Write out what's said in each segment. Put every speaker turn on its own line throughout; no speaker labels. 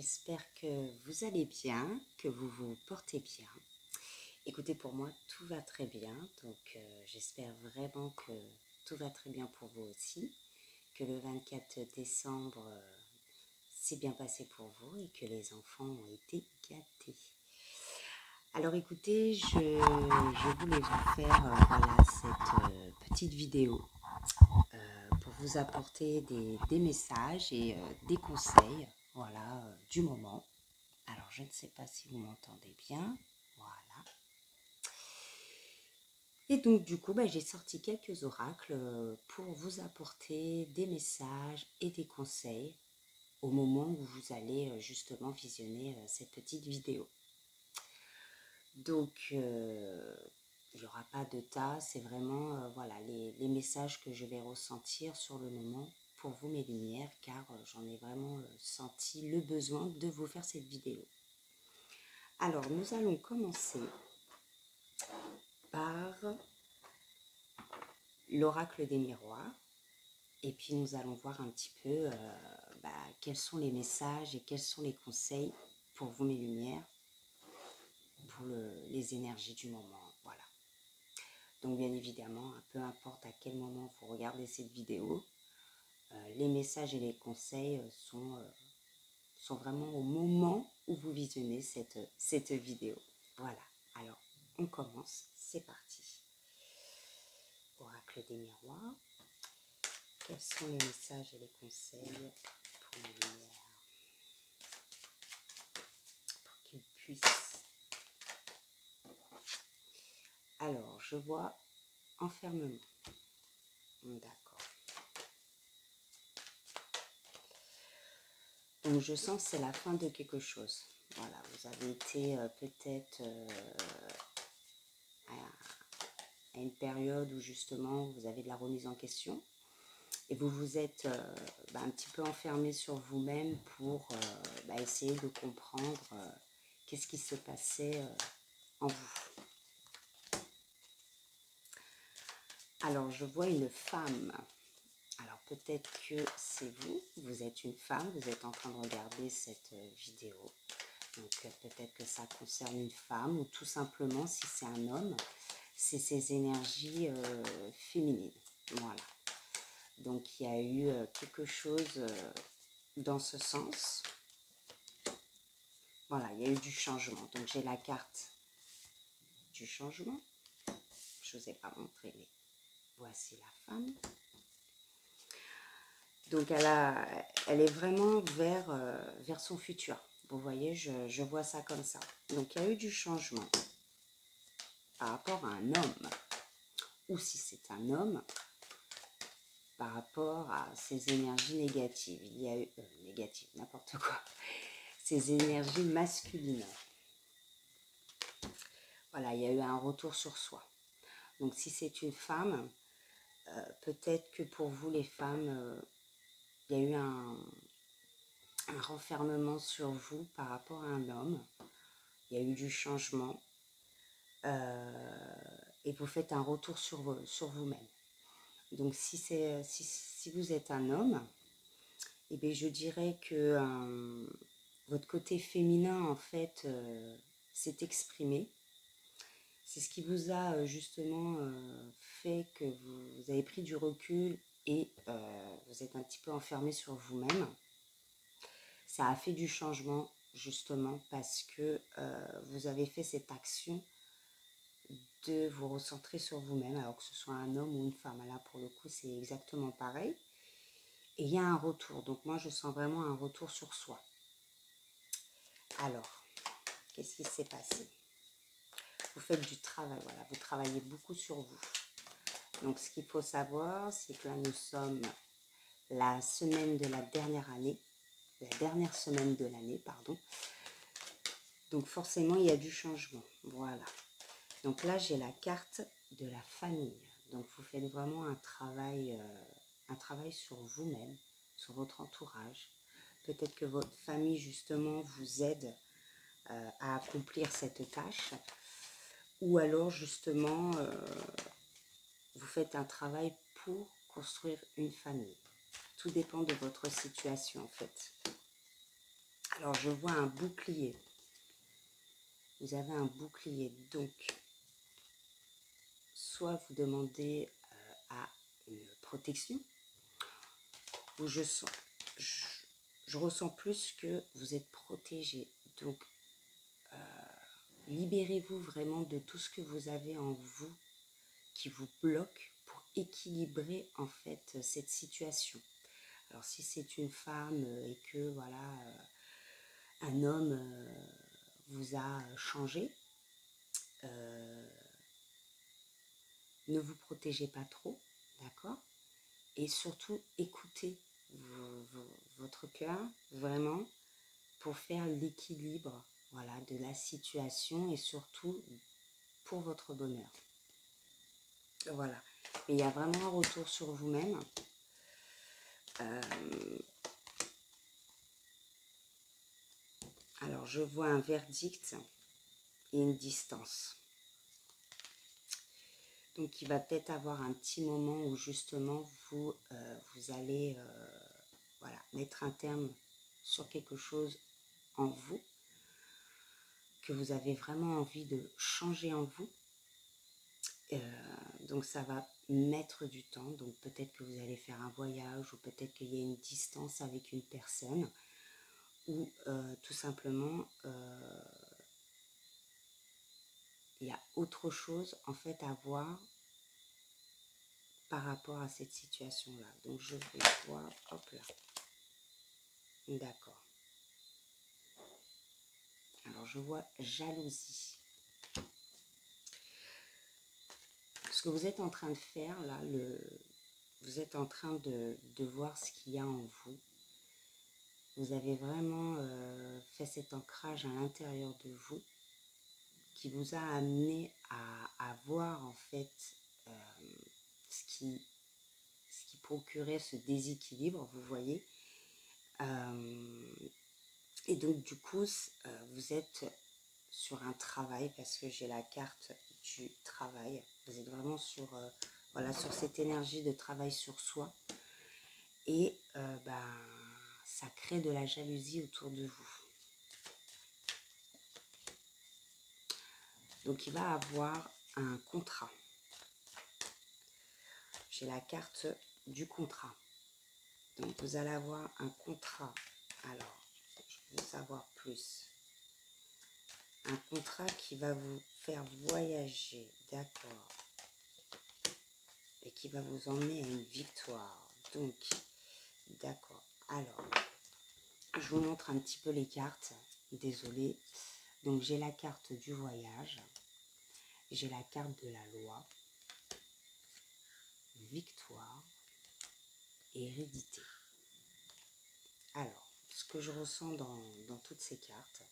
j'espère que vous allez bien, que vous vous portez bien. Écoutez, pour moi, tout va très bien, donc j'espère vraiment que tout va très bien pour vous aussi, que le 24 décembre s'est bien passé pour vous et que les enfants ont été gâtés. Alors écoutez, je voulais vous faire voilà, cette petite vidéo pour vous apporter des messages et des conseils voilà, du moment. Alors, je ne sais pas si vous m'entendez bien. Voilà. Et donc, du coup, j'ai sorti quelques oracles pour vous apporter des messages et des conseils au moment où vous allez justement visionner cette petite vidéo. Donc, il n'y aura pas de tas. C'est vraiment voilà, les messages que je vais ressentir sur le moment pour vous, mes lumières, car j'en ai vraiment senti le besoin de vous faire cette vidéo. Alors, nous allons commencer par l'oracle des miroirs et puis nous allons voir un petit peu quels sont les messages et quels sont les conseils pour vous, mes lumières, pour les énergies du moment. Voilà. Donc, bien évidemment, peu importe à quel moment vous regardez cette vidéo, les messages et les conseils sont vraiment au moment où vous visionnez cette vidéo. Voilà. Alors, on commence. C'est parti. Oracle des miroirs. Quels sont les messages et les conseils pour les lumières pour qu'ils puissent... Alors, je vois enfermement. D'accord. Donc, je sens que c'est la fin de quelque chose. Voilà, vous avez été peut-être à une période où justement vous avez de la remise en question et vous vous êtes un petit peu enfermé sur vous-même pour essayer de comprendre qu'est-ce qui se passait en vous. Alors, je vois une femme. Alors, peut-être que c'est vous, vous êtes une femme, vous êtes en train de regarder cette vidéo. Donc, peut-être que ça concerne une femme ou tout simplement, si c'est un homme, c'est ses énergies féminines. Voilà. Donc, il y a eu quelque chose dans ce sens. Voilà, il y a eu du changement. Donc, j'ai la carte du changement. Je ne vous ai pas montré, mais voici la femme. Donc, elle est vraiment vers son futur. Vous voyez, je vois ça comme ça. Donc, il y a eu du changement par rapport à un homme. Ou si c'est un homme, par rapport à ses énergies négatives. Il y a eu... négatives, n'importe quoi. Ses énergies masculines. Voilà, il y a eu un retour sur soi. Donc, si c'est une femme, peut-être que pour vous, les femmes, il y a eu un renfermement sur vous par rapport à un homme. Il y a eu du changement et vous faites un retour sur vous-même. Donc, si vous êtes un homme, eh bien, je dirais que votre côté féminin, en fait, s'est exprimé. C'est ce qui vous a justement fait que vous avez pris du recul et vous êtes un petit peu enfermé sur vous-même. Ça a fait du changement justement parce que vous avez fait cette action de vous recentrer sur vous-même, alors que ce soit un homme ou une femme. Là, pour le coup, c'est exactement pareil. Et il y a un retour. Donc, moi, je sens vraiment un retour sur soi. Alors, qu'est-ce qui s'est passé? Vous faites du travail, voilà. Vous travaillez beaucoup sur vous. Donc, ce qu'il faut savoir, c'est que là, nous sommes la semaine de la dernière année. La dernière semaine de l'année, pardon. Donc, forcément, il y a du changement. Voilà. Donc là, j'ai la carte de la famille. Donc, vous faites vraiment un travail sur vous-même, sur votre entourage. Peut-être que votre famille, justement, vous aide à accomplir cette tâche. Ou alors, justement, vous faites un travail pour construire une famille. Tout dépend de votre situation, en fait. Alors, je vois un bouclier. Vous avez un bouclier, donc soit vous demandez à une protection, ou je, je ressens plus que vous êtes protégé. Donc, libérez-vous vraiment de tout ce que vous avez en vous qui vous bloque pour équilibrer en fait cette situation. Alors si c'est une femme et que voilà un homme vous a changé, ne vous protégez pas trop, d'accord? Et surtout écoutez votre cœur vraiment pour faire l'équilibre voilà, de la situation et surtout pour votre bonheur. Voilà. Mais il y a vraiment un retour sur vous-même. Alors, je vois un verdict et une distance. Donc, il va peut-être avoir un petit moment où justement vous allez voilà, mettre un terme sur quelque chose en vous, que vous avez vraiment envie de changer en vous. Donc ça va mettre du temps, donc peut-être que vous allez faire un voyage ou peut-être qu'il y a une distance avec une personne ou tout simplement il y a autre chose en fait à voir par rapport à cette situation-là. Donc je vais voir, hop là, d'accord. Alors je vois jalousie. Ce que vous êtes en train de faire là, vous êtes en train de voir ce qu'il y a en vous. Vous avez vraiment fait cet ancrage à l'intérieur de vous qui vous a amené à voir en fait ce qui procurait ce déséquilibre, vous voyez. Et donc du coup, vous êtes sur un travail parce que j'ai la carte du travail. Vous êtes vraiment sur, voilà, sur cette énergie de travail sur soi. Et ça crée de la jalousie autour de vous. Donc il va avoir un contrat. J'ai la carte du contrat. Donc vous allez avoir un contrat. Alors, je veux savoir plus. Un contrat qui va vous faire voyager, d'accord. Et qui va vous emmener à une victoire. Donc, d'accord. Alors, je vous montre un petit peu les cartes. Désolée. Donc j'ai la carte du voyage. J'ai la carte de la loi. Victoire. Hérédité. Alors, ce que je ressens dans toutes ces cartes,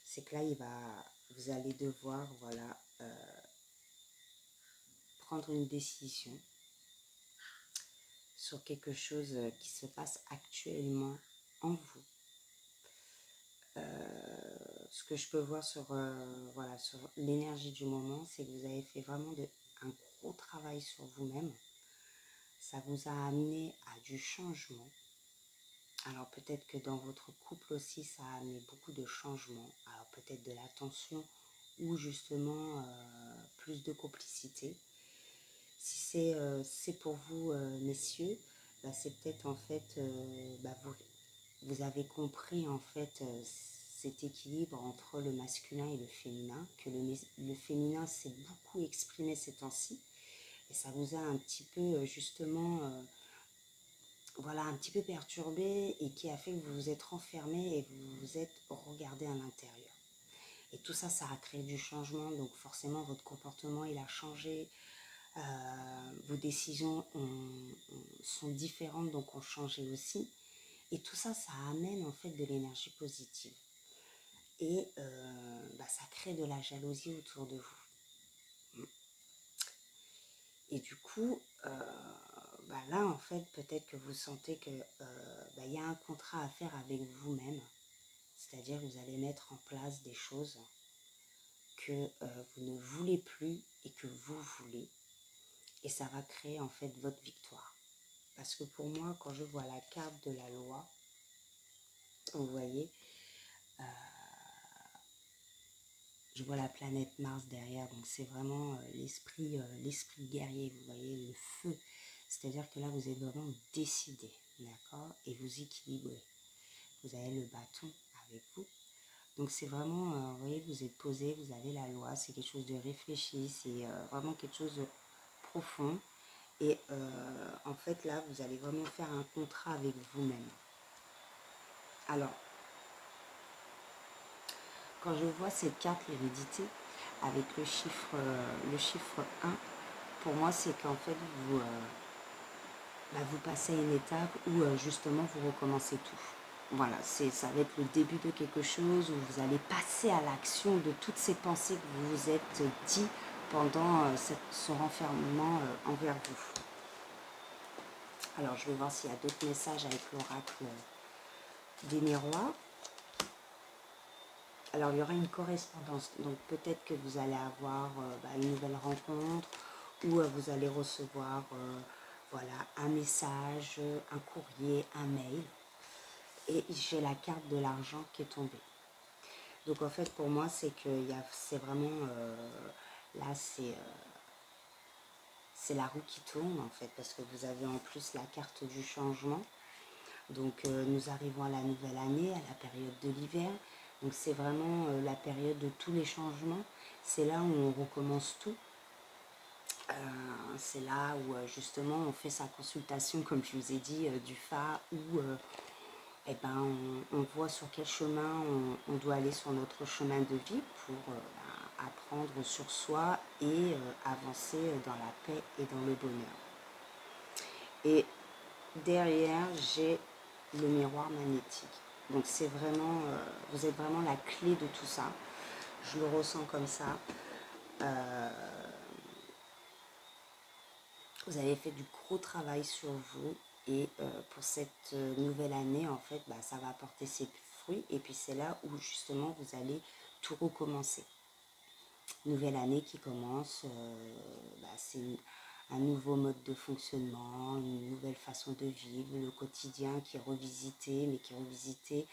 c'est que là, vous allez devoir, voilà, prendre une décision sur quelque chose qui se passe actuellement en vous. Ce que je peux voir voilà, sur l'énergie du moment, c'est que vous avez fait vraiment un gros travail sur vous-même. Ça vous a amené à du changement. Alors peut-être que dans votre couple aussi, ça a amené beaucoup de changements. Alors peut-être de l'attention ou justement plus de complicité. Si c'est pour vous, messieurs, c'est peut-être en fait, vous avez compris en fait cet équilibre entre le masculin et le féminin, que le féminin s'est beaucoup exprimé ces temps-ci. Et ça vous a un petit peu justement, voilà, un petit peu perturbé et qui a fait que vous vous êtes renfermé et vous vous êtes regardé à l'intérieur. Et tout ça, ça a créé du changement, donc forcément votre comportement il a changé, vos décisions sont différentes, donc ont changé aussi. Et tout ça, ça amène en fait de l'énergie positive. Et ça crée de la jalousie autour de vous. Et du coup, là, en fait, peut-être que vous sentez que y a un contrat à faire avec vous-même. C'est-à-dire que vous allez mettre en place des choses que vous ne voulez plus et que vous voulez. Et ça va créer en fait votre victoire. Parce que pour moi, quand je vois la carte de la loi, poisson, vous voyez. Je vois la planète Mars derrière, donc c'est vraiment l'esprit guerrier, vous voyez, le feu. C'est-à-dire que là, vous êtes vraiment décidé, d'accord, et vous équilibrez. Vous avez le bâton avec vous. Donc c'est vraiment, vous voyez, vous êtes posé, vous avez la loi, c'est quelque chose de réfléchi, c'est vraiment quelque chose de profond. Et en fait, là, vous allez vraiment faire un contrat avec vous-même. Alors, quand je vois cette carte, l'hérédité, avec le chiffre 1, pour moi, c'est qu'en fait, vous passez à une étape où justement, vous recommencez tout. Voilà, ça va être le début de quelque chose où vous allez passer à l'action de toutes ces pensées que vous vous êtes dit pendant ce renfermement envers vous. Alors, je vais voir s'il y a d'autres messages avec l'oracle des miroirs. Alors, il y aura une correspondance. Donc, peut-être que vous allez avoir une nouvelle rencontre ou vous allez recevoir voilà, un message, un courrier, un mail. Et j'ai la carte de l'argent qui est tombée. Donc, en fait, pour moi, c'est que c'est vraiment... là, c'est la roue qui tourne, en fait, parce que vous avez en plus la carte du changement. Donc nous arrivons à la nouvelle année, à la période de l'hiver. Donc c'est vraiment la période de tous les changements. C'est là où on recommence tout. C'est là où justement on fait sa consultation, comme je vous ai dit, du FA, où on voit sur quel chemin on doit aller sur notre chemin de vie pour apprendre sur soi et avancer dans la paix et dans le bonheur. Et derrière, j'ai le miroir magnétique. Donc c'est vraiment, vous êtes vraiment la clé de tout ça. Je le ressens comme ça. Vous avez fait du gros travail sur vous et pour cette nouvelle année, en fait, ça va apporter ses fruits. Et puis c'est là où justement vous allez tout recommencer. Nouvelle année qui commence, c'est un nouveau mode de fonctionnement, une nouvelle façon de vivre, le quotidien qui est revisité, mais qui est revisité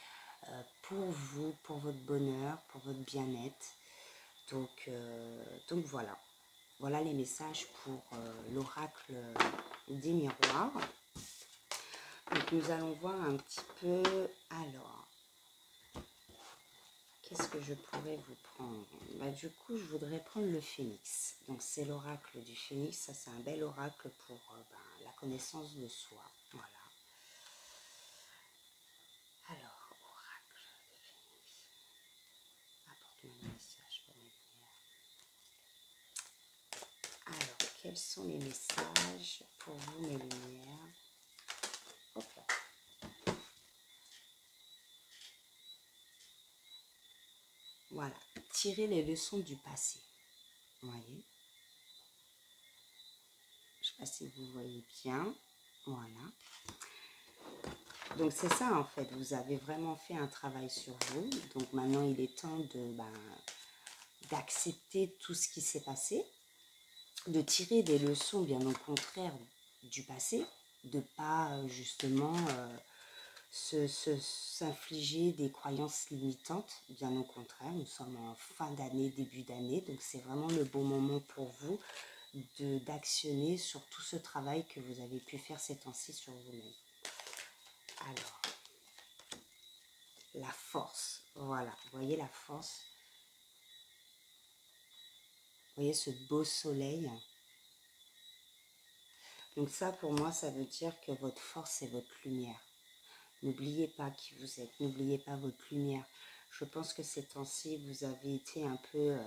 pour vous, pour votre bonheur, pour votre bien-être. Donc voilà. Voilà les messages pour l'oracle des miroirs. Donc nous allons voir un petit peu. Alors, qu'est-ce que je pourrais vous prendre? Du coup, je voudrais prendre le phénix. Donc c'est l'oracle du phénix. Ça, c'est un bel oracle pour la connaissance de soi. Voilà. Alors, oracle de phénix. Apporte-moi un message pour mes lumières. Alors, quels sont les messages pour vous, mes lumières? Hop là. Voilà. Tirez les leçons du passé. Vous voyez? Je ne sais pas si vous voyez bien. Voilà. Donc c'est ça en fait, vous avez vraiment fait un travail sur vous. Donc maintenant il est temps d'accepter tout ce qui s'est passé, de tirer des leçons bien au contraire du passé, de ne pas justement s'infliger des croyances limitantes, bien au contraire. Nous sommes en fin d'année, début d'année, donc c'est vraiment le bon moment pour vous d'actionner sur tout ce travail que vous avez pu faire ces temps-ci sur vous-même. Alors, la force, voilà, vous voyez la force, vous voyez ce beau soleil. Donc ça, pour moi, ça veut dire que votre force, c'est votre lumière. N'oubliez pas qui vous êtes, n'oubliez pas votre lumière. Je pense que ces temps-ci, vous avez été un peu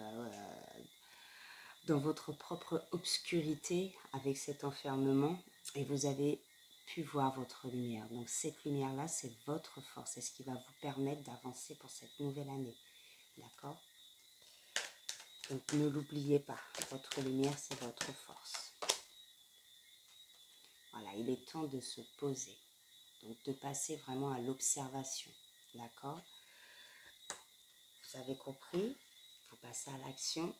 dans votre propre obscurité avec cet enfermement et vous avez pu voir votre lumière. Donc cette lumière-là, c'est votre force, c'est ce qui va vous permettre d'avancer pour cette nouvelle année. D'accord? Donc ne l'oubliez pas, votre lumière, c'est votre force. Voilà, il est temps de se poser, donc de passer vraiment à l'observation. D'accord? Vous avez compris? Vous passez à l'action.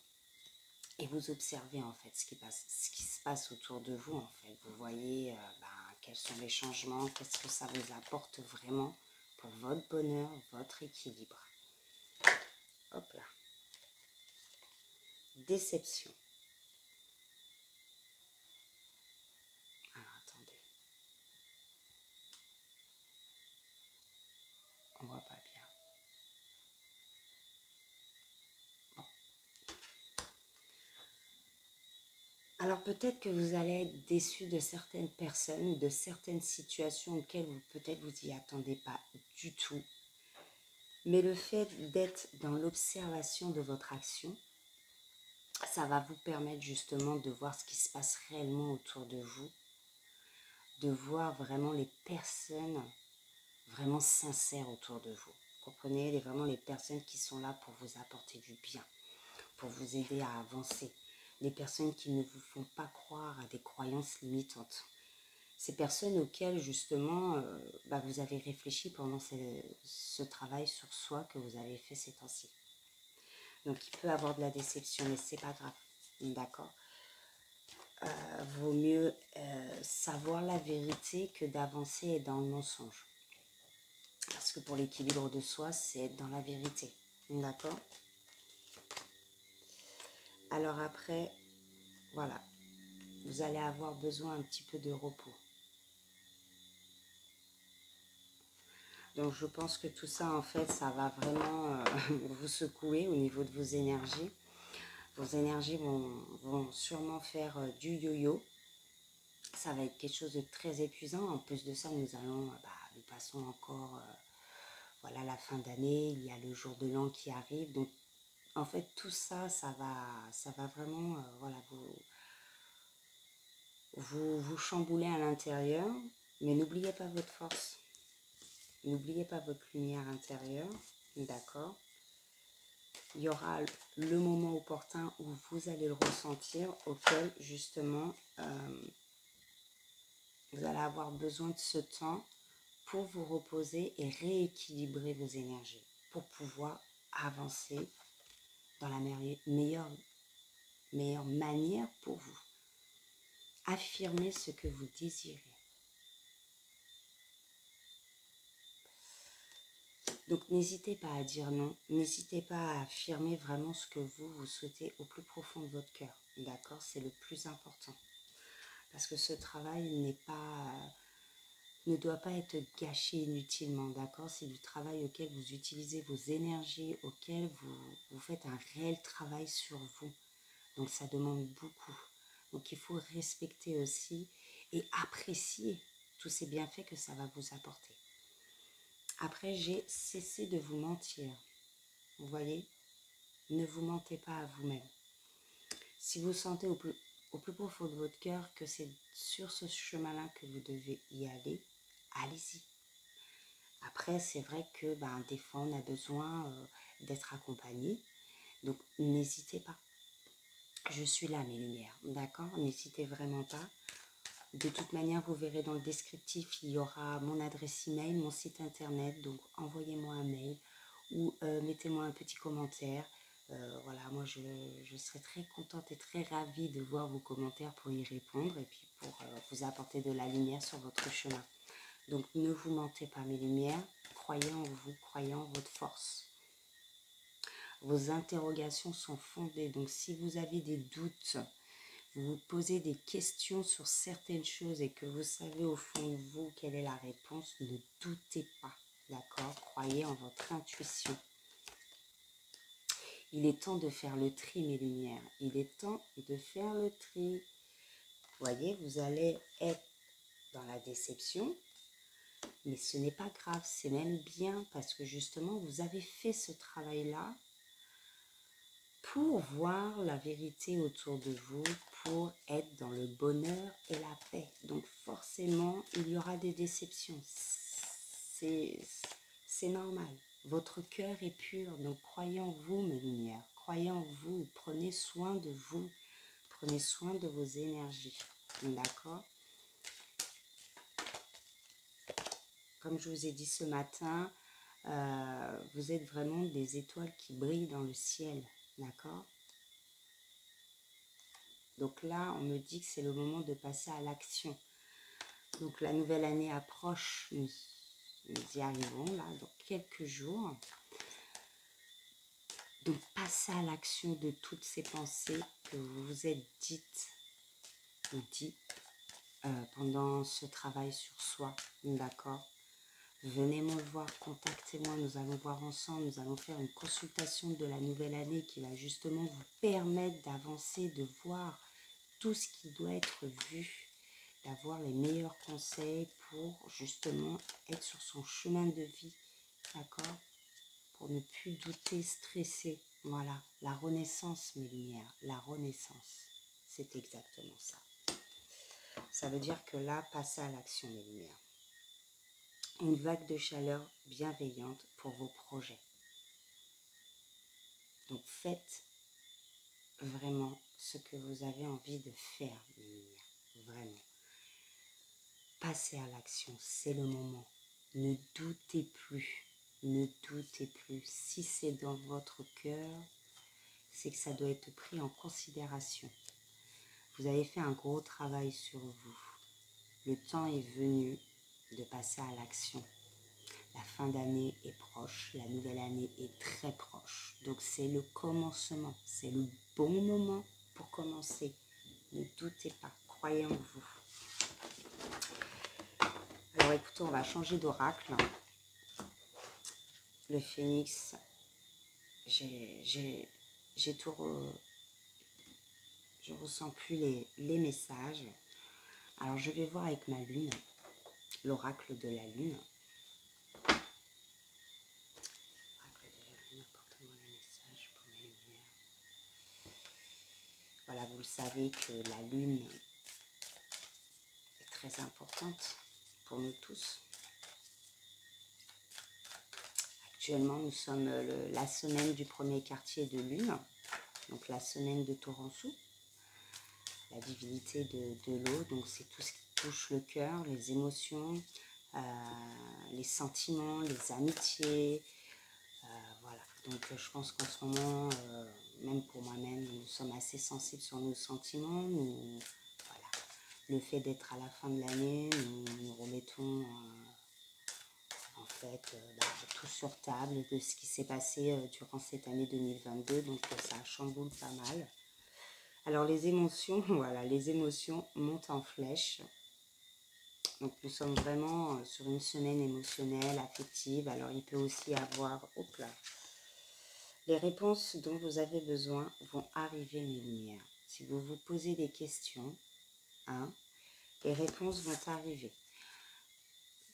Et vous observez en fait ce qui se passe autour de vous en fait. Vous voyez quels sont les changements, qu'est-ce que ça vous apporte vraiment pour votre bonheur, votre équilibre. Hop là. Déception. Alors, attendez. On voit pas bien. Bon. Alors, peut-être que vous allez être déçu de certaines personnes ou de certaines situations auxquelles vous peut-être vous y attendez pas du tout. Mais le fait d'être dans l'observation de votre action, ça va vous permettre justement de voir ce qui se passe réellement autour de vous, de voir vraiment les personnes vraiment sincères autour de vous. Vous comprenez, vraiment les personnes qui sont là pour vous apporter du bien, pour vous aider à avancer. Les personnes qui ne vous font pas croire à des croyances limitantes. Ces personnes auxquelles justement vous avez réfléchi pendant ce travail sur soi que vous avez fait ces temps-ci. Donc il peut y avoir de la déception, mais c'est pas grave, d'accord. Vaut mieux savoir la vérité que d'avancer dans le mensonge. Parce que pour l'équilibre de soi, c'est être dans la vérité, d'accord. Alors après, voilà, vous allez avoir besoin un petit peu de repos. Donc je pense que tout ça, en fait, ça va vraiment vous secouer au niveau de vos énergies. Vos énergies vont sûrement faire du yo-yo. Ça va être quelque chose de très épuisant. En plus de ça, nous passons encore voilà, la fin d'année. Il y a le jour de l'an qui arrive. Donc, en fait, tout ça, ça va vraiment voilà, vous chambouler à l'intérieur. Mais n'oubliez pas votre force. N'oubliez pas votre lumière intérieure. D'accord. Il y aura le moment opportun où vous allez le ressentir, auquel justement vous allez avoir besoin de ce temps pour vous reposer et rééquilibrer vos énergies, pour pouvoir avancer dans la meilleure manière pour vous. Affirmez ce que vous désirez. Donc n'hésitez pas à dire non, n'hésitez pas à affirmer vraiment ce que vous souhaitez au plus profond de votre cœur. D'accord, c'est le plus important. Parce que ce travail ne doit pas être gâché inutilement, d'accord. C'est du travail auquel vous utilisez vos énergies, auquel vous faites un réel travail sur vous. Donc ça demande beaucoup. Donc il faut respecter aussi et apprécier tous ces bienfaits que ça va vous apporter. Après, j'ai cessé de vous mentir. Vous voyez, ne vous mentez pas à vous-même. Si vous sentez au plus profond de votre cœur que c'est sur ce chemin-là que vous devez y aller, allez-y. Après, c'est vrai que des fois, on a besoin d'être accompagné. Donc, n'hésitez pas. Je suis là, mes lumières. D'accord? N'hésitez vraiment pas. De toute manière, vous verrez dans le descriptif, il y aura mon adresse email, mon site internet. Donc, envoyez-moi un mail ou mettez-moi un petit commentaire. Voilà, moi, je serai très contente et très ravie de voir vos commentaires pour y répondre et puis pour vous apporter de la lumière sur votre chemin. Donc, ne vous mentez pas, mes lumières. Croyez en vous, croyez en votre force. Vos interrogations sont fondées. Donc, si vous avez des doutes, vous vous posez des questions sur certaines choses et que vous savez au fond de vous quelle est la réponse, ne doutez pas, d'accord? Croyez en votre intuition. Il est temps de faire le tri, mes lumières. Il est temps de faire le tri. Vous voyez, vous allez être dans la déception, mais ce n'est pas grave, c'est même bien parce que justement, vous avez fait ce travail-là pour voir la vérité autour de vous, pour être dans le bonheur et la paix. Donc forcément, il y aura des déceptions. C'est normal. Votre cœur est pur, donc croyez en vous, mes lumières. Croyez en vous, prenez soin de vous. Prenez soin de vos énergies. D'accord? Comme je vous ai dit ce matin, vous êtes vraiment des étoiles qui brillent dans le ciel. D'accord? Donc là, on me dit que c'est le moment de passer à l'action. Donc la nouvelle année approche. nous y arrivons là dans quelques jours. Donc passez à l'action de toutes ces pensées que vous vous êtes dites ou dit pendant ce travail sur soi, d'accord? Venez me voir, contactez-moi, nous allons voir ensemble, nous allons faire une consultation de la nouvelle année qui va justement vous permettre d'avancer, de voir tout ce qui doit être vu, d'avoir les meilleurs conseils pour justement être sur son chemin de vie, d'accord? Pour ne plus douter, stresser. Voilà, la renaissance, mes lumières, la renaissance, c'est exactement ça. Ça veut dire que là, passez à l'action, mes lumières. Une vague de chaleur bienveillante pour vos projets. Donc faites vraiment ce que vous avez envie de faire, mes lumières, vraiment. Passez à l'action, c'est le moment. Ne doutez plus, ne doutez plus. Si c'est dans votre cœur, c'est que ça doit être pris en considération. Vous avez fait un gros travail sur vous. Le temps est venu de passer à l'action. La fin d'année est proche, la nouvelle année est très proche. Donc c'est le commencement, c'est le bon moment pour commencer. Ne doutez pas, croyez en vous. Alors écoutez, on va changer d'oracle. Le phénix, j'ai tout... je ressens plus les messages. Alors je vais voir avec ma lune, l'oracle de la lune. Voilà, vous le savez que la lune est très importante pour nous tous. Actuellement, nous sommes la semaine du premier quartier de lune, donc la semaine de Torançou, la divinité de l'eau. Donc c'est tout ce qui touche le cœur, les émotions, les sentiments, les amitiés. Voilà, donc je pense qu'en ce moment, même pour moi-même, nous sommes assez sensibles sur nos sentiments. Voilà. Le fait d'être à la fin de l'année, nous remettons en fait tout sur table de ce qui s'est passé durant cette année 2022. Donc ça chamboule pas mal. Alors les émotions, voilà, les émotions montent en flèche. Donc nous sommes vraiment sur une semaine émotionnelle, affective. Alors il peut aussi y avoir, hop là, les réponses dont vous avez besoin vont arriver, mes lumières. Si vous vous posez des questions, hein, les réponses vont arriver.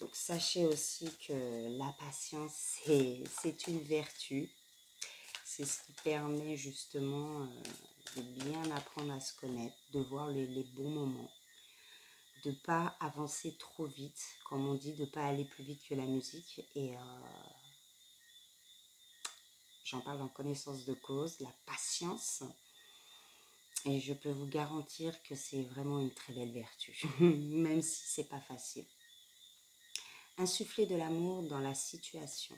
Donc sachez aussi que la patience, c'est une vertu. C'est ce qui permet justement de bien apprendre à se connaître, de voir les bons moments, de ne pas avancer trop vite, comme on dit, de ne pas aller plus vite que la musique. Et j'en parle en connaissance de cause, la patience. Et je peux vous garantir que c'est vraiment une très belle vertu, même si c'est pas facile. Insuffler de l'amour dans la situation.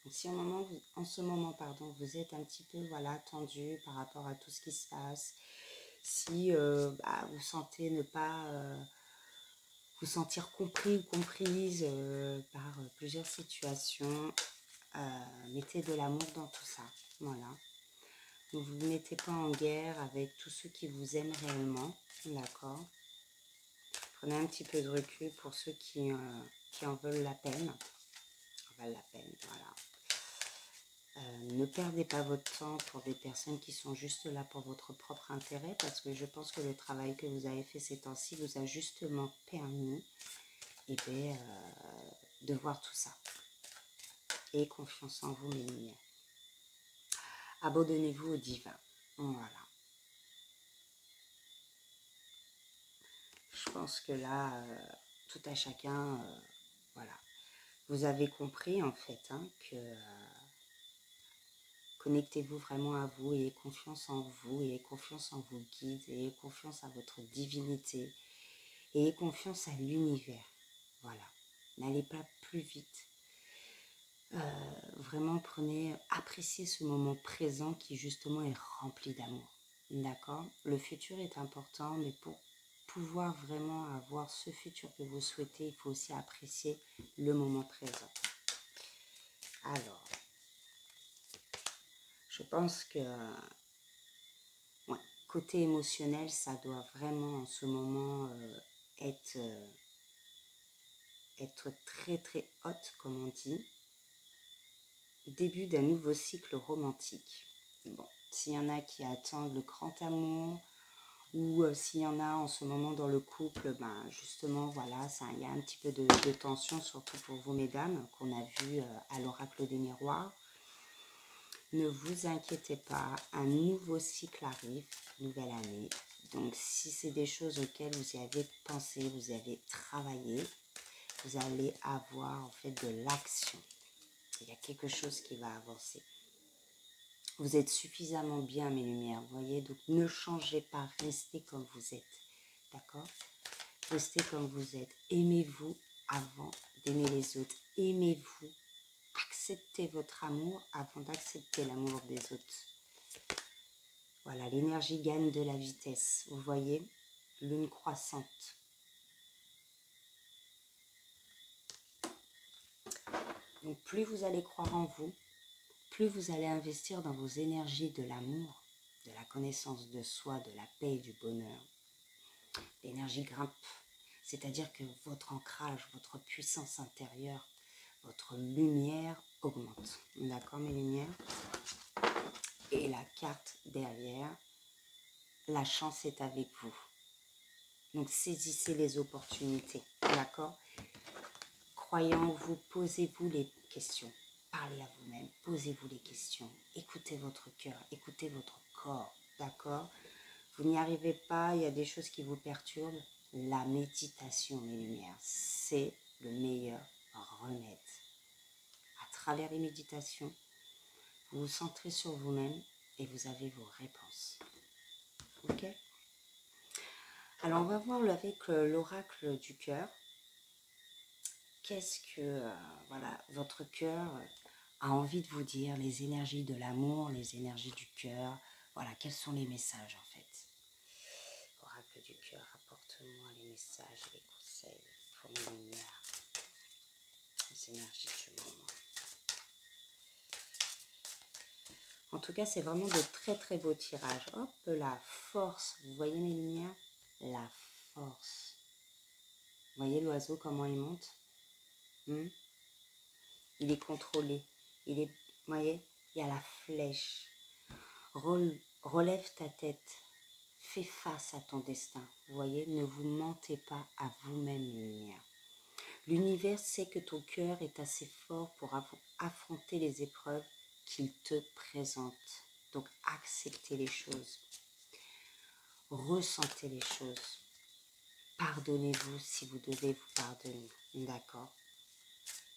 Donc si en ce moment, vous êtes un petit peu tendu par rapport à tout ce qui se passe, si vous sentez ne pas vous sentir compris ou comprise par plusieurs situations, mettez de l'amour dans tout ça. Voilà. Ne vous mettez pas en guerre avec tous ceux qui vous aiment réellement, d'accord? Prenez un petit peu de recul pour ceux qui en veulent la peine. Voilà. Ne perdez pas votre temps pour des personnes qui sont juste là pour votre propre intérêt, parce que je pense que le travail que vous avez fait ces temps-ci vous a justement permis de voir tout ça. Et confiance en vous, mes lumières. Abandonnez-vous au divin. Voilà. Je pense que là, tout à chacun, voilà. Vous avez compris en fait que connectez-vous vraiment à vous, ayez confiance en vous, ayez confiance en vos guides, ayez confiance à votre divinité, ayez confiance à l'univers. Voilà. N'allez pas plus vite. Vraiment appréciez ce moment présent qui justement est rempli d'amour. D'accord? Le futur est important, mais pour pouvoir vraiment avoir ce futur que vous souhaitez, il faut aussi apprécier le moment présent. Alors, je pense que ouais, côté émotionnel, ça doit vraiment en ce moment être, être très très haute, comme on dit. Début d'un nouveau cycle romantique. Bon, s'il y en a qui attendent le grand amour, ou s'il y en a en ce moment dans le couple, ben justement, voilà, il y a un petit peu de tension, surtout pour vous, mesdames, qu'on a vu à l'oracle des miroirs. Ne vous inquiétez pas, un nouveau cycle arrive, nouvelle année. Donc, si c'est des choses auxquelles vous y avez pensé, vous y avez travaillé, vous allez avoir en fait de l'action. Il y a quelque chose qui va avancer. Vous êtes suffisamment bien, mes lumières, vous voyez, donc ne changez pas, restez comme vous êtes, d'accord? Restez comme vous êtes, aimez-vous avant d'aimer les autres, aimez-vous, acceptez votre amour avant d'accepter l'amour des autres. Voilà, l'énergie gagne de la vitesse, vous voyez, lune croissante. Donc plus vous allez croire en vous, plus vous allez investir dans vos énergies de l'amour, de la connaissance de soi, de la paix et du bonheur. L'énergie grimpe, c'est-à-dire que votre ancrage, votre puissance intérieure, votre lumière augmente. D'accord, mes lumières? Et la carte derrière, la chance est avec vous. Donc saisissez les opportunités, d'accord? Croyez en vous, posez-vous les questions. Parlez à vous-même, posez-vous les questions. Écoutez votre cœur, écoutez votre corps, d'accord? Vous n'y arrivez pas, il y a des choses qui vous perturbent. La méditation, mes lumières, c'est le meilleur remède. À travers les méditations, vous vous centrez sur vous-même et vous avez vos réponses. Ok? Alors, on va voir avec l'oracle du cœur. Qu'est-ce que voilà, votre cœur a envie de vous dire, les énergies de l'amour, les énergies du cœur. Voilà, quels sont les messages en fait? Oracle du cœur, apporte-moi les messages et les conseils pour mes lumières, les énergies du moment. En tout cas, c'est vraiment de très très beaux tirages. Hop, la force. Vous voyez mes lumières? La force. Vous voyez l'oiseau, comment il monte? Il est contrôlé. Il est, vous voyez, il y a la flèche. Relève ta tête. Fais face à ton destin. Vous voyez, ne vous mentez pas à vous-même, lumière. L'univers sait que ton cœur est assez fort pour affronter les épreuves qu'il te présente. Donc, acceptez les choses. Ressentez les choses. Pardonnez-vous si vous devez vous pardonner. D'accord?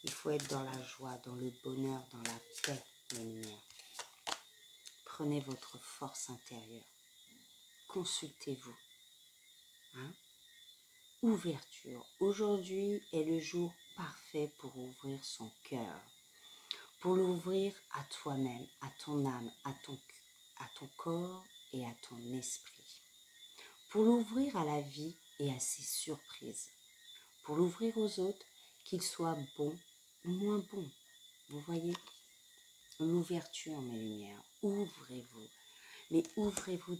Il faut être dans la joie, dans le bonheur, dans la paix, mes lumières. Prenez votre force intérieure. Consultez-vous. Hein? Ouverture. Aujourd'hui est le jour parfait pour ouvrir son cœur. Pour l'ouvrir à toi-même, à ton âme, à ton corps et à ton esprit. Pour l'ouvrir à la vie et à ses surprises. Pour l'ouvrir aux autres, qu'ils soient bons ou moins bons. Vous voyez? L'ouverture, mes lumières. Ouvrez-vous. Mais ouvrez-vous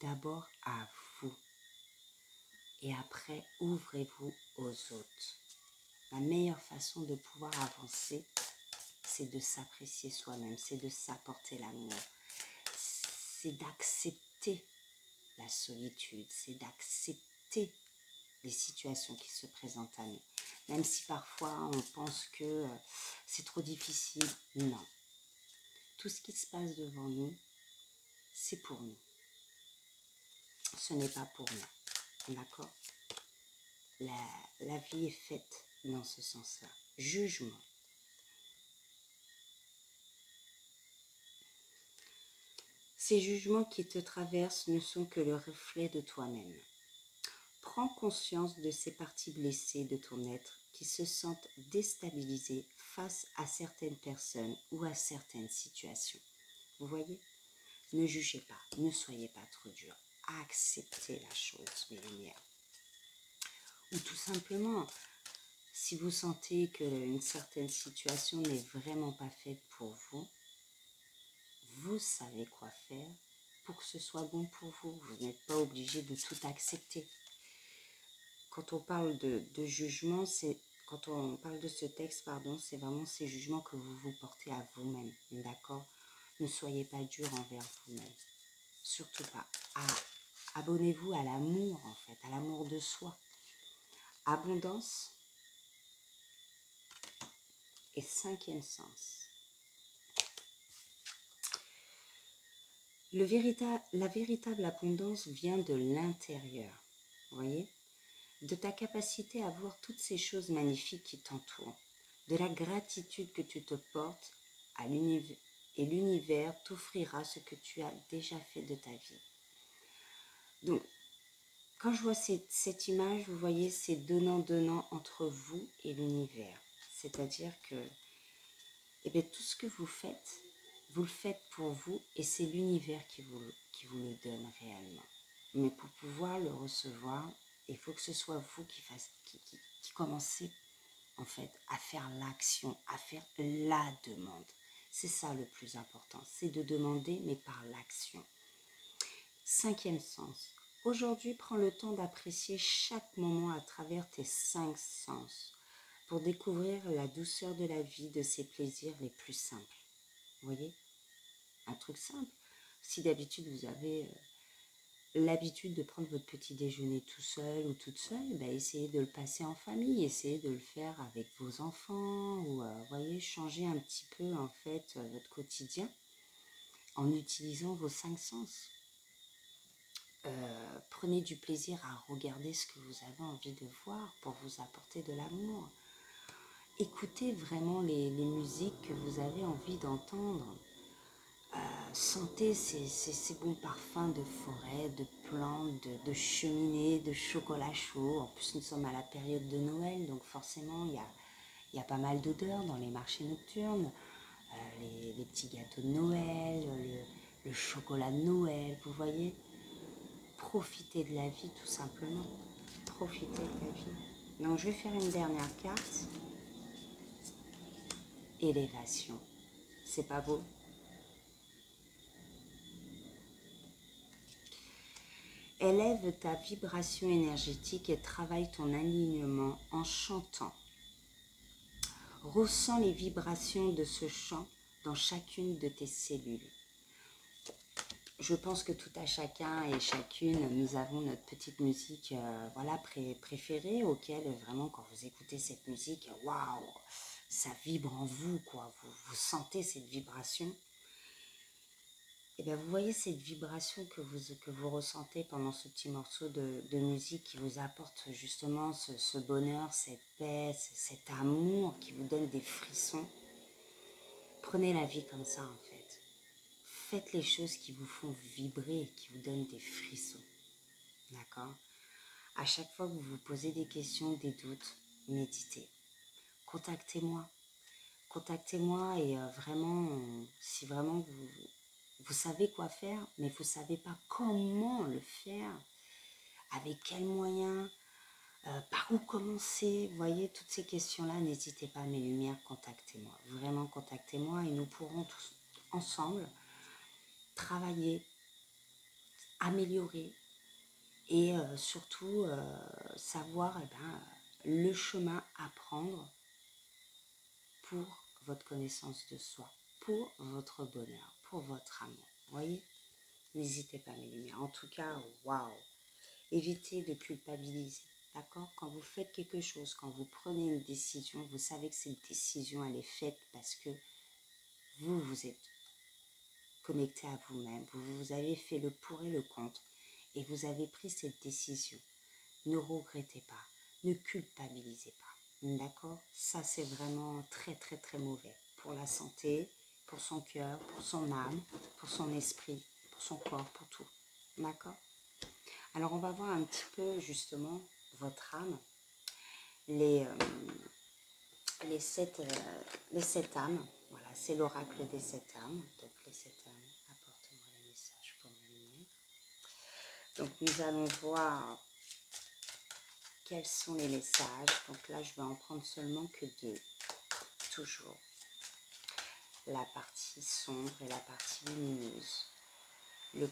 d'abord à vous. Et après, ouvrez-vous aux autres. La meilleure façon de pouvoir avancer, c'est de s'apprécier soi-même, c'est de s'apporter l'amour, c'est d'accepter la solitude, c'est d'accepter les situations qui se présentent à nous. Même si parfois on pense que c'est trop difficile, non. Tout ce qui se passe devant nous, c'est pour nous. Ce n'est pas pour nous, d'accord? La vie est faite dans ce sens-là. Jugement. Ces jugements qui te traversent ne sont que le reflet de toi-même. Prends conscience de ces parties blessées de ton être qui se sentent déstabilisées face à certaines personnes ou à certaines situations. Vous voyez? Ne jugez pas, ne soyez pas trop dur. Acceptez la chose, mes lumières. Ou tout simplement, si vous sentez qu'une certaine situation n'est vraiment pas faite pour vous, vous savez quoi faire pour que ce soit bon pour vous. Vous n'êtes pas obligé de tout accepter. Quand on parle de jugement, quand on parle de ce texte, pardon, c'est vraiment ces jugements que vous vous portez à vous-même, d'accord? Ne soyez pas dur envers vous-même, surtout pas. Abonnez-vous à l'amour, en fait, à l'amour de soi. Abondance et cinquième sens. La véritable abondance vient de l'intérieur, vous voyez? De ta capacité à voir toutes ces choses magnifiques qui t'entourent, de la gratitude que tu te portes à l'univers, et l'univers t'offrira ce que tu as déjà fait de ta vie. Donc, quand je vois cette image, vous voyez, c'est donnant-donnant entre vous et l'univers. C'est-à-dire que tout ce que vous le faites pour vous et c'est l'univers qui vous le donne réellement. Mais pour pouvoir le recevoir, il faut que ce soit vous qui commencez en fait à faire l'action, à faire la demande. C'est ça le plus important, c'est de demander mais par l'action. Cinquième sens. Aujourd'hui, prends le temps d'apprécier chaque moment à travers tes 5 sens pour découvrir la douceur de la vie, de ses plaisirs les plus simples. Vous voyez? Un truc simple. Si d'habitude vous avez l'habitude de prendre votre petit déjeuner tout seul ou toute seule, essayez de le passer en famille, essayez de le faire avec vos enfants ou voyez, changer un petit peu en fait votre quotidien en utilisant vos 5 sens. Prenez du plaisir à regarder ce que vous avez envie de voir pour vous apporter de l'amour. Écoutez vraiment les musiques que vous avez envie d'entendre. Sentez ces bons parfums de forêt, de plantes, de cheminées, de chocolat chaud. En plus, nous sommes à la période de Noël, donc forcément, il y a pas mal d'odeurs dans les marchés nocturnes. Les petits gâteaux de Noël, le chocolat de Noël, vous voyez. Profitez de la vie, tout simplement. Profitez de la vie. Donc, je vais faire une dernière carte. Élévation. C'est pas beau? Élève ta vibration énergétique et travaille ton alignement en chantant. Ressens les vibrations de ce chant dans chacune de tes cellules. Je pense que tout à chacun et chacune, nous avons notre petite musique voilà, préférée, auquel vraiment quand vous écoutez cette musique, waouh, ça vibre en vous, quoi. Vous sentez cette vibration. Et bien vous voyez cette vibration que vous ressentez pendant ce petit morceau de musique qui vous apporte justement ce bonheur, cette paix, cet amour qui vous donne des frissons. Prenez la vie comme ça en fait. Faites les choses qui vous font vibrer, qui vous donnent des frissons. D'accord? À chaque fois que vous vous posez des questions, des doutes, méditez. Contactez-moi. Contactez-moi et vraiment, si vraiment vous savez quoi faire, mais vous ne savez pas comment le faire, avec quels moyens, par où commencer, vous voyez, toutes ces questions-là, n'hésitez pas, mes lumières, contactez-moi. Vraiment, contactez-moi et nous pourrons tous ensemble travailler, améliorer et surtout savoir le chemin à prendre pour votre connaissance de soi, pour votre bonheur, pour votre amour. Vous voyez? N'hésitez pas, mes lumières. En tout cas, waouh! Évitez de culpabiliser. D'accord? Quand vous faites quelque chose, quand vous prenez une décision, vous savez que cette décision, elle est faite parce que vous êtes connecté à vous-même. Vous avez fait le pour et le contre et vous avez pris cette décision. Ne regrettez pas. Ne culpabilisez pas. D'accord? Ça, c'est vraiment très, très, très mauvais pour la santé, pour son cœur, pour son âme, pour son esprit, pour son corps, pour tout. D'accord? Alors, on va voir un petit peu, justement, votre âme, les 7 âmes. Voilà, c'est l'oracle des 7 âmes. Donc, les 7 âmes, apportez-moi les messages pour ma lumière. Donc, nous allons voir quels sont les messages. Donc là, je vais en prendre seulement que 2. Toujours. La partie sombre et la partie lumineuse. Le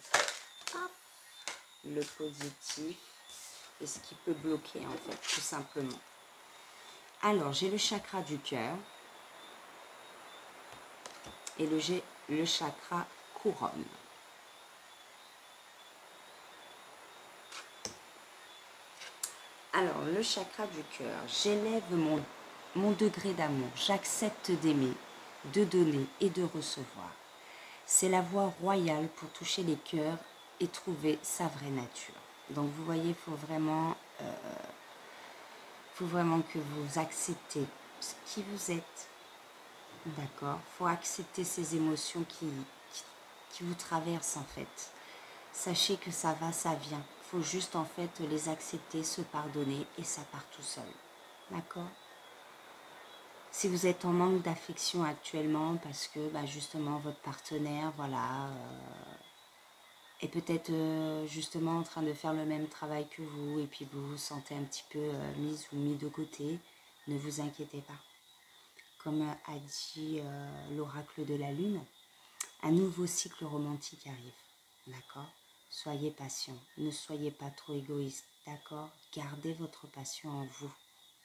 positif et ce qui peut bloquer, en fait, tout simplement. Alors, j'ai le chakra du cœur et le chakra couronne. Alors, le chakra du cœur, j'élève mon degré d'amour, j'accepte d'aimer, de donner et de recevoir. C'est la voie royale pour toucher les cœurs et trouver sa vraie nature. Donc, vous voyez, il faut vraiment que vous acceptez ce qui vous êtes. D'accord? Il faut accepter ces émotions qui vous traversent, en fait. Sachez que ça va, ça vient. Il faut juste, en fait, les accepter, se pardonner et ça part tout seul. D'accord? Si vous êtes en manque d'affection actuellement parce que, justement, votre partenaire, voilà, est peut-être justement en train de faire le même travail que vous et puis vous vous sentez un petit peu mise ou mis de côté, ne vous inquiétez pas. Comme a dit l'oracle de la lune, un nouveau cycle romantique arrive, d'accord? Soyez patient, ne soyez pas trop égoïste, d'accord? Gardez votre passion en vous,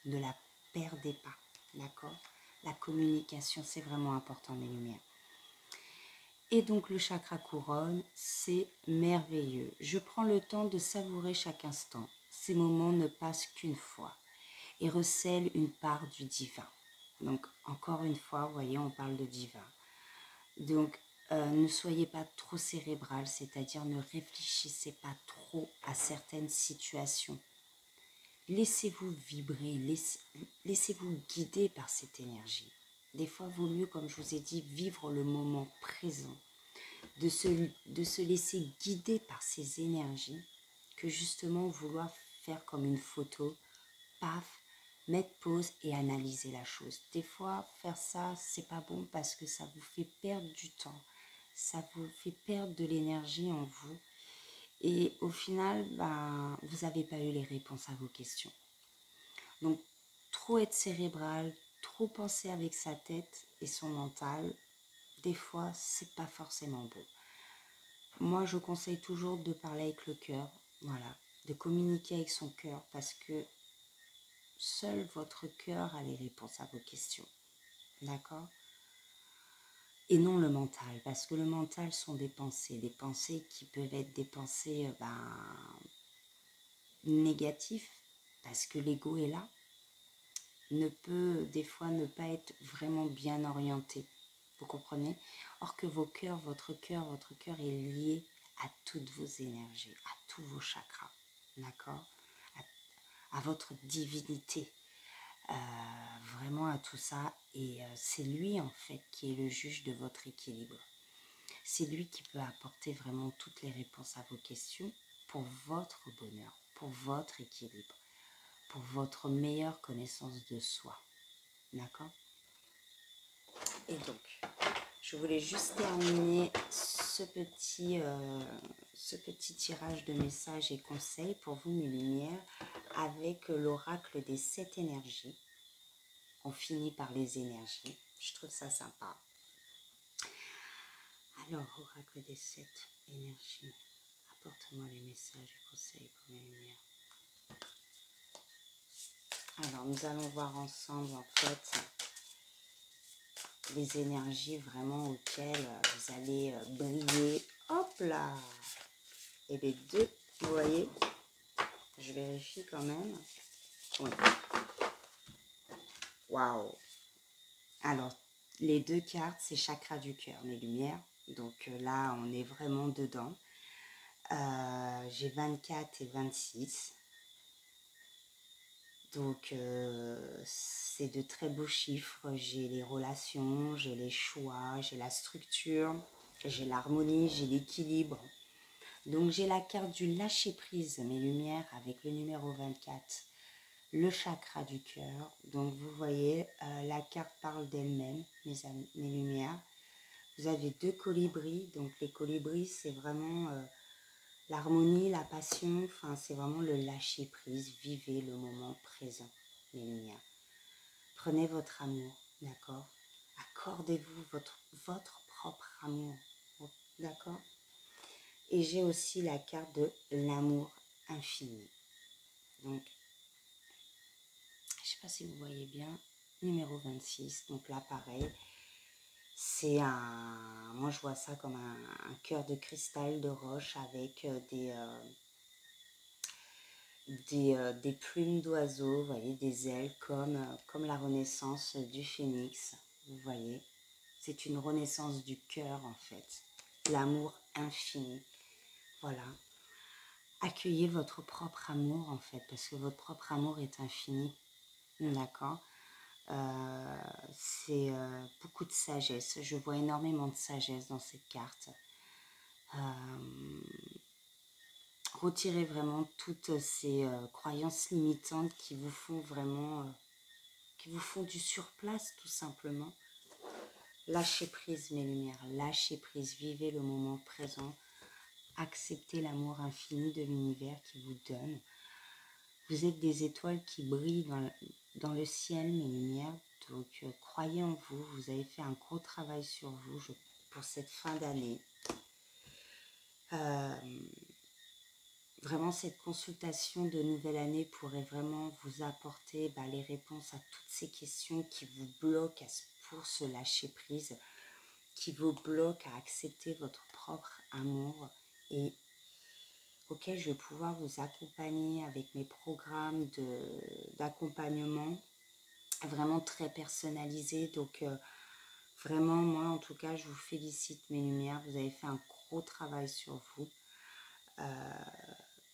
ne la perdez pas, d'accord? La communication, c'est vraiment important, mes lumières. Et donc le chakra couronne, c'est merveilleux. Je prends le temps de savourer chaque instant. Ces moments ne passent qu'une fois et recèlent une part du divin. Donc encore une fois, vous voyez, on parle de divin. Donc ne soyez pas trop cérébral, c'est-à-dire ne réfléchissez pas trop à certaines situations. Laissez-vous vibrer, laissez-vous guider par cette énergie. Des fois, il vaut mieux, comme je vous ai dit, vivre le moment présent, de se laisser guider par ces énergies, que justement vouloir faire comme une photo, paf, mettre pause et analyser la chose. Des fois, faire ça, c'est pas bon parce que ça vous fait perdre du temps, ça vous fait perdre de l'énergie en vous. Et au final, vous n'avez pas eu les réponses à vos questions. Donc, trop être cérébral, trop penser avec sa tête et son mental, des fois, c'est pas forcément bon. Moi, je conseille toujours de parler avec le cœur, voilà, de communiquer avec son cœur parce que seul votre cœur a les réponses à vos questions, d'accord? Et non le mental, parce que le mental sont des pensées qui peuvent être des pensées négatives, parce que l'ego est là, ne peut des fois ne pas être vraiment bien orienté, vous comprenez? Or que votre cœur est lié à toutes vos énergies, à tous vos chakras, d'accord? À votre divinité, vraiment à tout ça. Et c'est lui en fait qui est le juge de votre équilibre. C'est lui qui peut apporter vraiment toutes les réponses à vos questions pour votre bonheur, pour votre équilibre, pour votre meilleure connaissance de soi. D'accord? Et donc, je voulais juste terminer ce petit tirage de messages et conseils pour vous, mes lumières, avec l'oracle des 7 énergies. On finit par les énergies. Je trouve ça sympa. Alors, oracle des 7 énergies, apporte-moi les messages et conseils pour mes lumières. Alors, nous allons voir ensemble, en fait, les énergies vraiment auxquelles vous allez briller. Hop là! Et les deux, vous voyez, je vérifie quand même. Oui. Waouh! Alors, les 2 cartes, c'est chakra du cœur, mes lumières. Donc là, on est vraiment dedans. J'ai 24 et 26. Donc, c'est de très beaux chiffres. J'ai les relations, j'ai les choix, j'ai la structure, j'ai l'harmonie, j'ai l'équilibre. Donc, j'ai la carte du lâcher-prise, mes lumières, avec le numéro 24, le chakra du cœur. Donc, vous voyez, la carte parle d'elle-même, mes lumières. Vous avez 2 colibris. Donc, les colibris, c'est vraiment L'harmonie, la passion, enfin, c'est vraiment le lâcher prise. Vivez le moment présent, mes lumières. Prenez votre amour, d'accord? Accordez-vous votre propre amour, d'accord? Et j'ai aussi la carte de l'amour infini. Donc, je ne sais pas si vous voyez bien, numéro 26. Donc là, pareil, c'est un... Moi, je vois ça comme un cœur de cristal, de roche avec des plumes d'oiseaux, vous voyez, des ailes comme la renaissance du phénix, vous voyez. C'est une renaissance du cœur, en fait. L'amour infini. Voilà. Accueillez votre propre amour, en fait, parce que votre propre amour est infini. D'accord. C'est beaucoup de sagesse. Je vois énormément de sagesse dans cette carte. Retirez vraiment toutes ces croyances limitantes qui vous font vraiment, qui vous font du surplace tout simplement. Lâchez prise mes lumières, lâchez prise, vivez le moment présent. Acceptez l'amour infini de l'univers qui vous donne. Vous êtes des étoiles qui brillent dans le ciel, mes lumières. Donc, croyez en vous. Vous avez fait un gros travail sur vous pour cette fin d'année. Vraiment, cette consultation de nouvelle année pourrait vraiment vous apporter les réponses à toutes ces questions qui vous bloquent pour se lâcher prise, qui vous bloquent à accepter votre propre amour et auquel je vais pouvoir vous accompagner avec mes programmes d'accompagnement vraiment très personnalisés. Donc, vraiment, moi, en tout cas, je vous félicite, mes lumières. Vous avez fait un gros travail sur vous.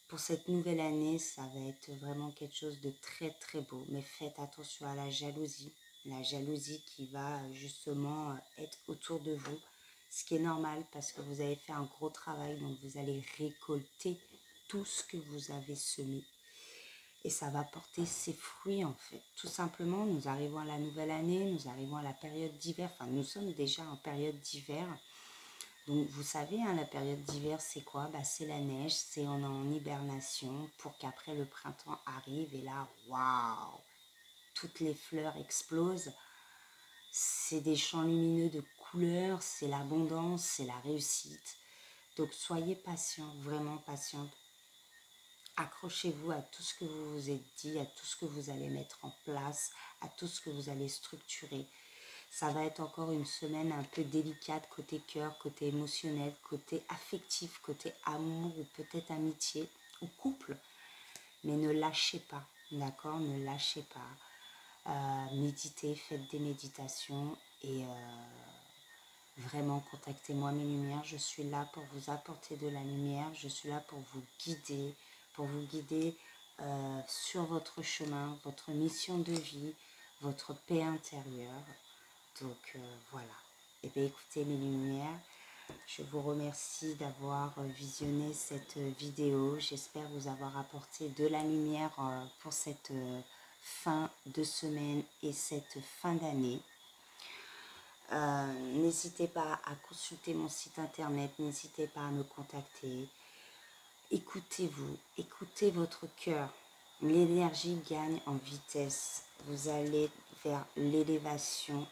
Pour cette nouvelle année, ça va être vraiment quelque chose de très, très beau. Mais faites attention à la jalousie. La jalousie qui va justement être autour de vous. Ce qui est normal parce que vous avez fait un gros travail. Donc, vous allez récolter tout ce que vous avez semé. Et ça va porter ses fruits en fait. Tout simplement, nous arrivons à la nouvelle année, nous arrivons à la période d'hiver. Enfin, nous sommes déjà en période d'hiver. Donc, vous savez, la période d'hiver, c'est quoi? C'est la neige, on est en hibernation pour qu'après le printemps arrive. Et là, waouh! Toutes les fleurs explosent. C'est des champs lumineux de couleurs, c'est l'abondance, c'est la réussite. Donc, soyez patients, vraiment patients. Accrochez-vous à tout ce que vous vous êtes dit, à tout ce que vous allez mettre en place, à tout ce que vous allez structurer. Ça va être encore une semaine un peu délicate côté cœur, côté émotionnel, côté affectif, côté amour ou peut-être amitié ou couple. Mais ne lâchez pas, d'accord? Ne lâchez pas. Méditez, faites des méditations et vraiment contactez-moi mes lumières. Je suis là pour vous apporter de la lumière. Je suis là pour vous guider sur votre chemin, votre mission de vie, votre paix intérieure. Donc voilà. Et bien écoutez mes lumières, je vous remercie d'avoir visionné cette vidéo. J'espère vous avoir apporté de la lumière pour cette fin de semaine et cette fin d'année. N'hésitez pas à consulter mon site internet, n'hésitez pas à me contacter. Écoutez-vous, écoutez votre cœur. L'énergie gagne en vitesse. Vous allez vers l'élévation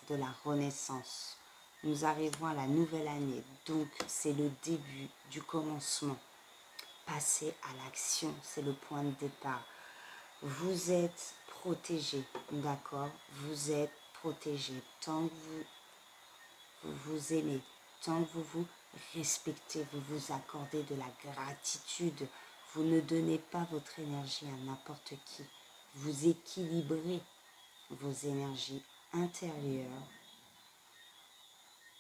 de la renaissance. Nous arrivons à la nouvelle année, donc c'est le début du commencement. Passez à l'action, c'est le point de départ. Vous êtes protégé, d'accord? Vous êtes protégé tant que vous vous aimez, tant que vous vous respectez, vous vous accordez de la gratitude. Vous ne donnez pas votre énergie à n'importe qui. Vous équilibrez vos énergies intérieures.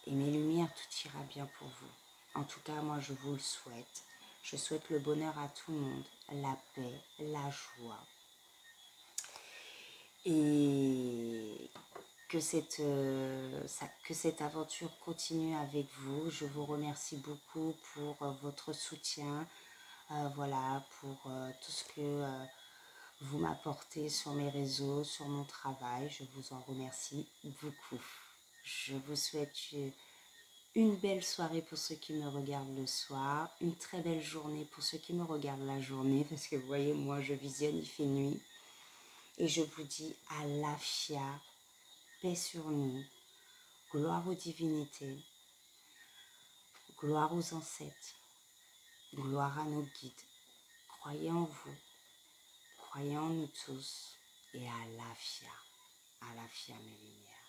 Et mes lumières, tout ira bien pour vous. En tout cas, moi, je vous le souhaite. Je souhaite le bonheur à tout le monde, la paix, la joie. Et que cette aventure continue avec vous. Je vous remercie beaucoup pour votre soutien, voilà, pour tout ce que vous m'apportez sur mes réseaux, sur mon travail. Je vous en remercie beaucoup. Je vous souhaite une belle soirée pour ceux qui me regardent le soir, une très belle journée pour ceux qui me regardent la journée, parce que vous voyez, moi je visionne, il fait nuit. Et je vous dis à l'afia, paix sur nous, gloire aux divinités, gloire aux ancêtres, gloire à nos guides. Croyez en vous, croyez en nous tous et à l'afia mes lumières.